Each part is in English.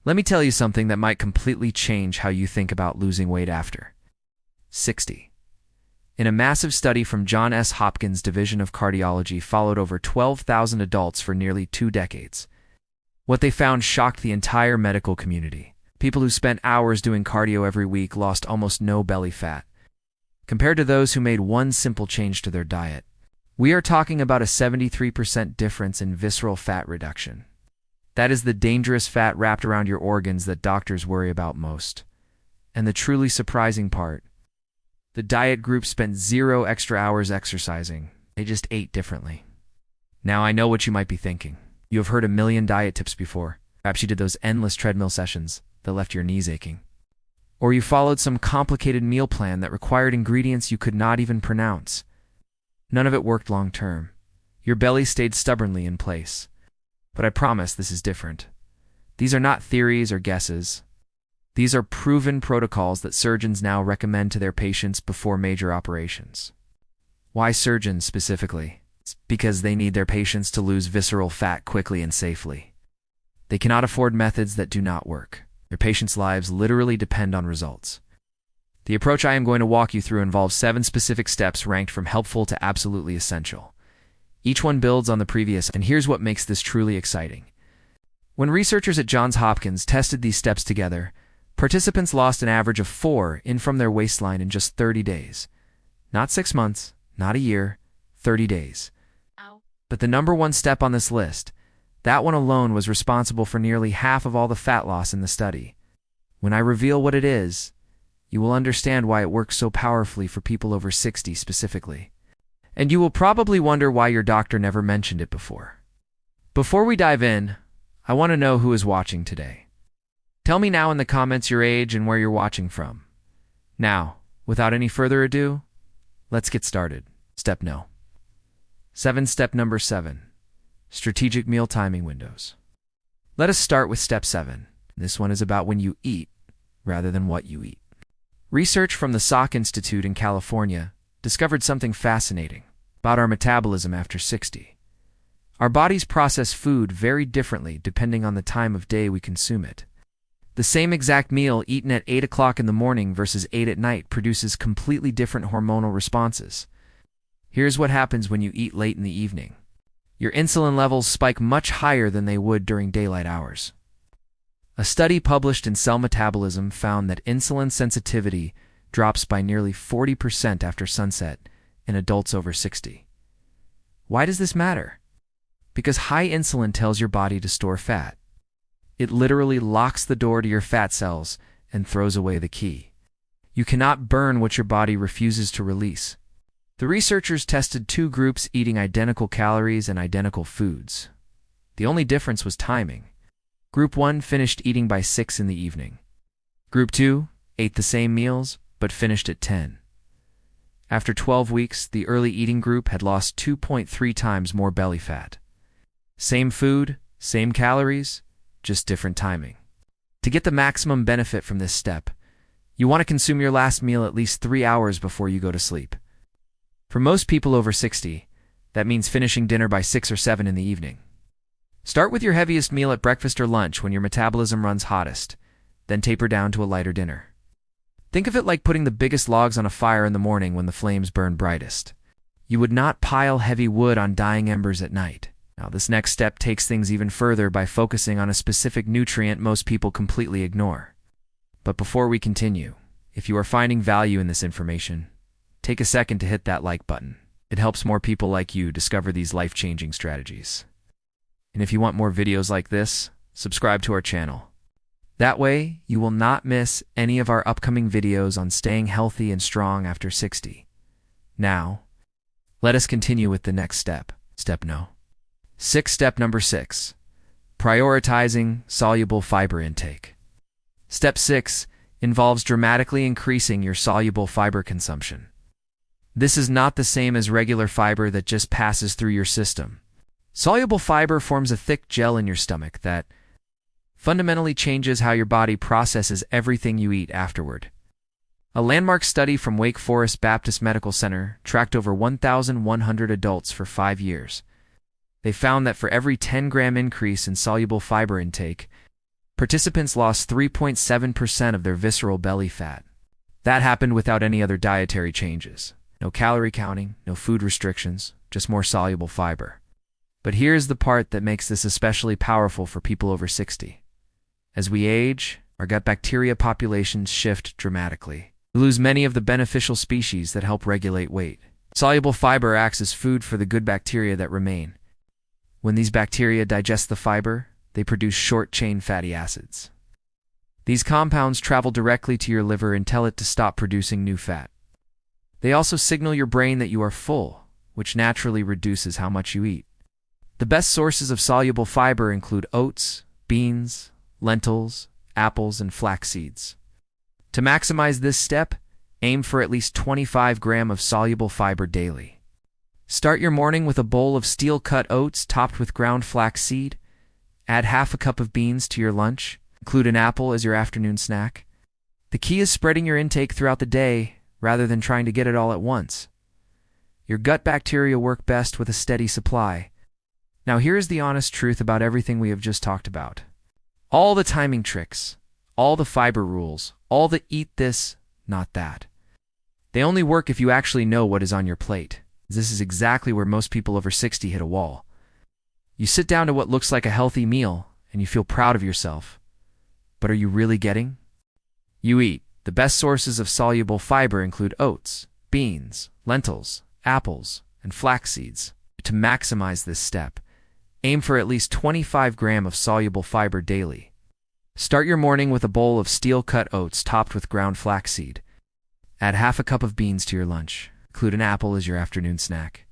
Let me tell you something that might completely change how you think about losing weight after 60. In a massive study from Johns Hopkins Division of Cardiology followed over 12,000 adults for nearly 2 decades. What they found shocked the entire medical community. People who spent hours doing cardio every week lost almost no belly fat, compared to those who made one simple change to their diet. We are talking about a 73% difference in visceral fat reduction. That is the dangerous fat wrapped around your organs that doctors worry about most. And the truly surprising part, the diet group spent 0 extra hours exercising. They just ate differently. Now I know what you might be thinking. You have heard a million diet tips before. Perhaps you did those endless treadmill sessions that left your knees aching. Or you followed some complicated meal plan that required ingredients you could not even pronounce. None of it worked long term. Your belly stayed stubbornly in place. But I promise this is different. These are not theories or guesses. These are proven protocols that surgeons now recommend to their patients before major operations. Why surgeons specifically? It's because they need their patients to lose visceral fat quickly and safely. They cannot afford methods that do not work. Their patients' lives literally depend on results. The approach I am going to walk you through involves 7 specific steps ranked from helpful to absolutely essential. Each one builds on the previous, and here's what makes this truly exciting. When researchers at Johns Hopkins tested these steps together, participants lost an average of 4 in from their waistline in just 30 days. Not 6 months, not a year, 30 days. Ow. But the number one step on this list, that one alone was responsible for nearly half of all the fat loss in the study. When I reveal what it is, you will understand why it works so powerfully for people over 60 specifically. And you will probably wonder why your doctor never mentioned it before. Before we dive in, I want to know who is watching today. Tell me now in the comments your age and where you're watching from. Now, without any further ado, let's get started. Step number 7. Strategic meal timing windows. Let us start with step 7. This one is about when you eat rather than what you eat. Research from the Salk Institute in California discovered something fascinating about our metabolism after 60. Our bodies process food very differently depending on the time of day we consume it. The same exact meal eaten at 8 o'clock in the morning versus 8 at night produces completely different hormonal responses. Here's what happens when you eat late in the evening. Your insulin levels spike much higher than they would during daylight hours. A study published in Cell Metabolism found that insulin sensitivity drops by nearly 40% after sunset in adults over 60. Why does this matter? Because high insulin tells your body to store fat. It literally locks the door to your fat cells and throws away the key. You cannot burn what your body refuses to release. The researchers tested 2 groups eating identical calories and identical foods. The only difference was timing. Group 1 finished eating by 6 in the evening. Group 2 ate the same meals, but finished at 10. After 12 weeks, the early eating group had lost 2.3 times more belly fat. Same food, same calories, just different timing. To get the maximum benefit from this step, you want to consume your last meal at least 3 hours before you go to sleep. For most people over 60, that means finishing dinner by 6 or 7 in the evening. Start with your heaviest meal at breakfast or lunch when your metabolism runs hottest, then taper down to a lighter dinner. Think of it like putting the biggest logs on a fire in the morning when the flames burn brightest. You would not pile heavy wood on dying embers at night. Now, this next step takes things even further by focusing on a specific nutrient most people completely ignore. But before we continue, if you are finding value in this information, take a second to hit that like button. It helps more people like you discover these life-changing strategies. And if you want more videos like this, subscribe to our channel. That way, you will not miss any of our upcoming videos on staying healthy and strong after 60. Now, let us continue with the next step. Step number 6. Prioritizing soluble fiber intake. Step 6 involves dramatically increasing your soluble fiber consumption. This is not the same as regular fiber that just passes through your system. Soluble fiber forms a thick gel in your stomach that fundamentally changes how your body processes everything you eat afterward. A landmark study from Wake Forest Baptist Medical Center tracked over 1,100 adults for 5 years. They found that for every 10-gram increase in soluble fiber intake, Participants lost 3.7% of their visceral belly fat. That happened without any other dietary changes. No calorie counting, no food restrictions, just more soluble fiber. But here's the part that makes this especially powerful for people over 60. As we age, our gut bacteria populations shift dramatically. We lose many of the beneficial species that help regulate weight. Soluble fiber acts as food for the good bacteria that remain. When these bacteria digest the fiber, they produce short-chain fatty acids. These compounds travel directly to your liver and tell it to stop producing new fat. They also signal your brain that you are full, which naturally reduces how much you eat. The best sources of soluble fiber include oats, beans, lentils, apples, and flax seeds. To maximize this step, aim for at least 25 grams of soluble fiber daily. Start your morning with a bowl of steel-cut oats topped with ground flax seed. Add half a cup of beans to your lunch. Include an apple as your afternoon snack. The key is spreading your intake throughout the day rather than trying to get it all at once. Your gut bacteria work best with a steady supply. Now here's the honest truth about everything we have just talked about. All the timing tricks, all the fiber rules, all the eat this, not that. They only work if you actually know what is on your plate. This is exactly where most people over 60 hit a wall. You sit down to what looks like a healthy meal, and you feel proud of yourself. But are you really getting? You eat. The best sources of soluble fiber include oats, beans, lentils, apples, and flax seeds. To maximize this step, aim for at least 25 grams of soluble fiber daily. Start your morning with a bowl of steel-cut oats topped with ground flaxseed. Add half a cup of beans to your lunch. Include an apple as your afternoon snack.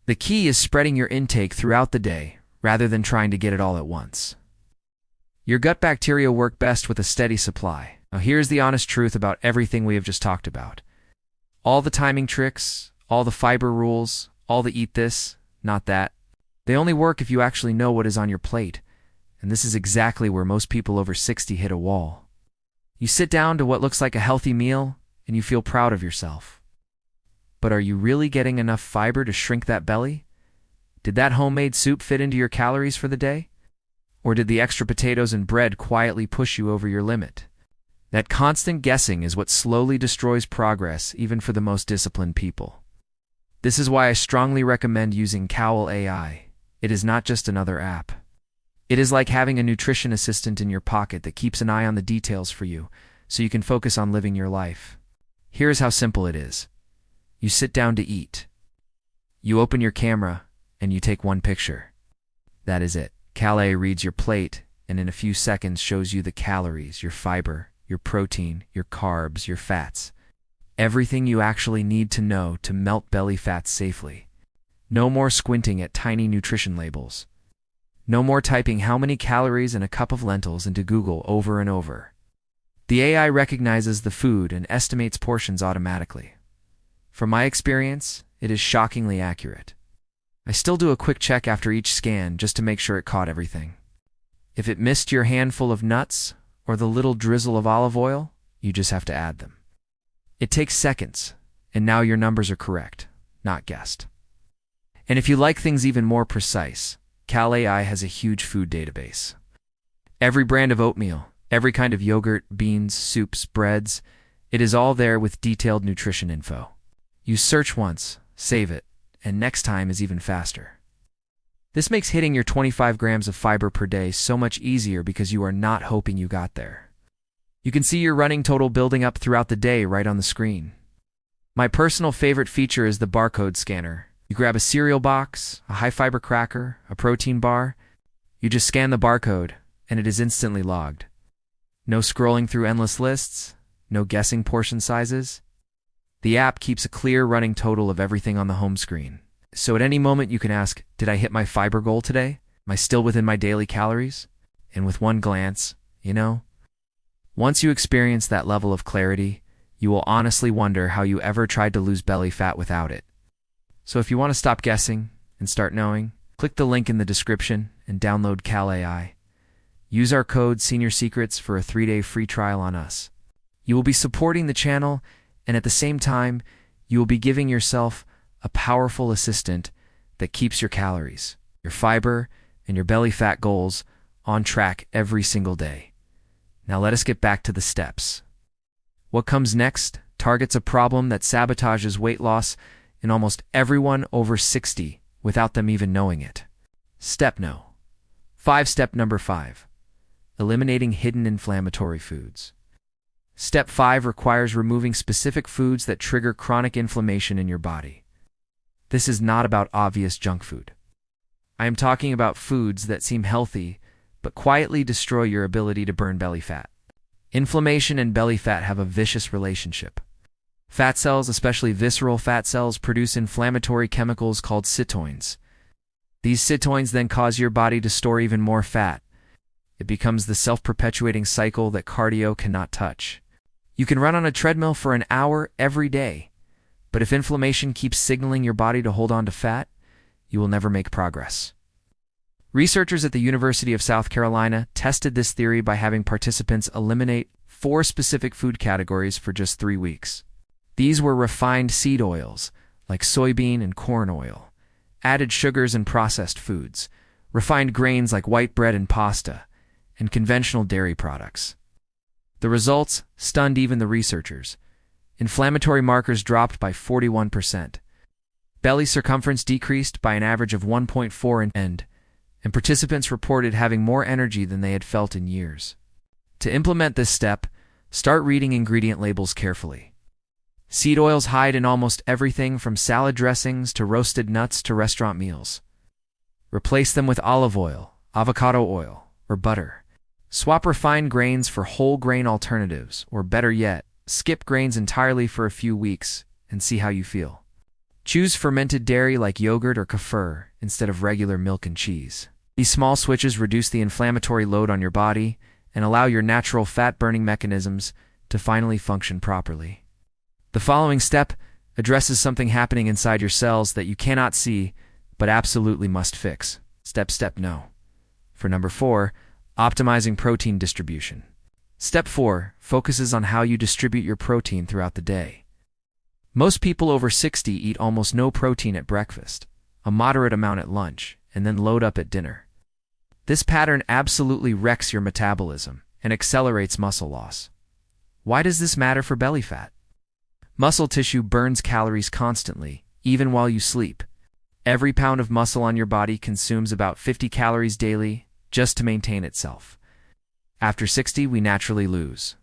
The key is spreading your intake throughout the day rather than trying to get it all at once. Your gut bacteria work best with a steady supply. Now here's the honest truth about everything we have just talked about. All the timing tricks, all the fiber rules, all the eat this, not that. They only work if you actually know what is on your plate, and this is exactly where most people over 60 hit a wall. You sit down to what looks like a healthy meal, and you feel proud of yourself. But are you really getting enough fiber to shrink that belly? Did that homemade soup fit into your calories for the day? Or did the extra potatoes and bread quietly push you over your limit? That constant guessing is what slowly destroys progress, even for the most disciplined people. This is why I strongly recommend using Cowl AI. It is not just another app. It is like having a nutrition assistant in your pocket that keeps an eye on the details for you, so you can focus on living your life. Here's how simple it is. You sit down to eat. You open your camera, and you take one picture. That is it. Calais reads your plate, and in a few seconds shows you the calories, your fiber, your protein, your carbs, your fats. Everything you actually need to know to melt belly fat safely. No more squinting at tiny nutrition labels. No more typing how many calories in a cup of lentils into Google over and over. The AI recognizes the food and estimates portions automatically. From my experience, it is shockingly accurate. I still do a quick check after each scan just to make sure it caught everything. If it missed your handful of nuts or the little drizzle of olive oil, you just have to add them. It takes seconds, and now your numbers are correct, not guessed. And if you like things even more precise, Cal AI has a huge food database. Every brand of oatmeal, every kind of yogurt, beans, soups, breads, it is all there with detailed nutrition info. You search once, save it, and next time is even faster. This makes hitting your 25 grams of fiber per day so much easier because you are not hoping you got there. You can see your running total building up throughout the day right on the screen. My personal favorite feature is the barcode scanner. You grab a cereal box, a high-fiber cracker, a protein bar. You just scan the barcode, and it is instantly logged. No scrolling through endless lists, no guessing portion sizes. The app keeps a clear running total of everything on the home screen. So at any moment you can ask, did I hit my fiber goal today? Am I still within my daily calories? And with one glance, once you experience that level of clarity, you will honestly wonder how you ever tried to lose belly fat without it. So if you want to stop guessing and start knowing, click the link in the description and download Cal AI. Use our code SeniorSecrets for a 3-day free trial on us. You will be supporting the channel, and at the same time, you will be giving yourself a powerful assistant that keeps your calories, your fiber, and your belly fat goals on track every single day. Now let us get back to the steps. What comes next targets a problem that sabotages weight loss in almost everyone over 60 without them even knowing it. Step number 5. Eliminating hidden inflammatory foods. Step 5 requires removing specific foods that trigger chronic inflammation in your body. This is not about obvious junk food. I am talking about foods that seem healthy, but quietly destroy your ability to burn belly fat. Inflammation and belly fat have a vicious relationship. Fat cells, especially visceral fat cells, produce inflammatory chemicals called cytoins. These cytoins then cause your body to store even more fat. It becomes the self-perpetuating cycle that cardio cannot touch. You can run on a treadmill for an hour every day, but if inflammation keeps signaling your body to hold on to fat, you will never make progress. Researchers at the University of South Carolina tested this theory by having participants eliminate 4 specific food categories for just 3 weeks. These were refined seed oils, like soybean and corn oil, added sugars and processed foods, refined grains like white bread and pasta, and conventional dairy products. The results stunned even the researchers. Inflammatory markers dropped by 41%. Belly circumference decreased by an average of 1.4 and participants reported having more energy than they had felt in years. To implement this step, start reading ingredient labels carefully. Seed oils hide in almost everything from salad dressings to roasted nuts to restaurant meals. Replace them with olive oil, avocado oil, or butter. Swap refined grains for whole grain alternatives, or better yet, skip grains entirely for a few weeks and see how you feel. Choose fermented dairy like yogurt or kefir instead of regular milk and cheese. These small switches reduce the inflammatory load on your body and allow your natural fat-burning mechanisms to finally function properly. The following step addresses something happening inside your cells that you cannot see but absolutely must fix. Step no. For number 4, optimizing protein distribution. Step 4 focuses on how you distribute your protein throughout the day. Most people over 60 eat almost no protein at breakfast, a moderate amount at lunch, and then load up at dinner. This pattern absolutely wrecks your metabolism and accelerates muscle loss. Why does this matter for belly fat? Muscle tissue burns calories constantly, even while you sleep. Every pound of muscle on your body consumes about 50 calories daily just to maintain itself. After 60, we naturally lose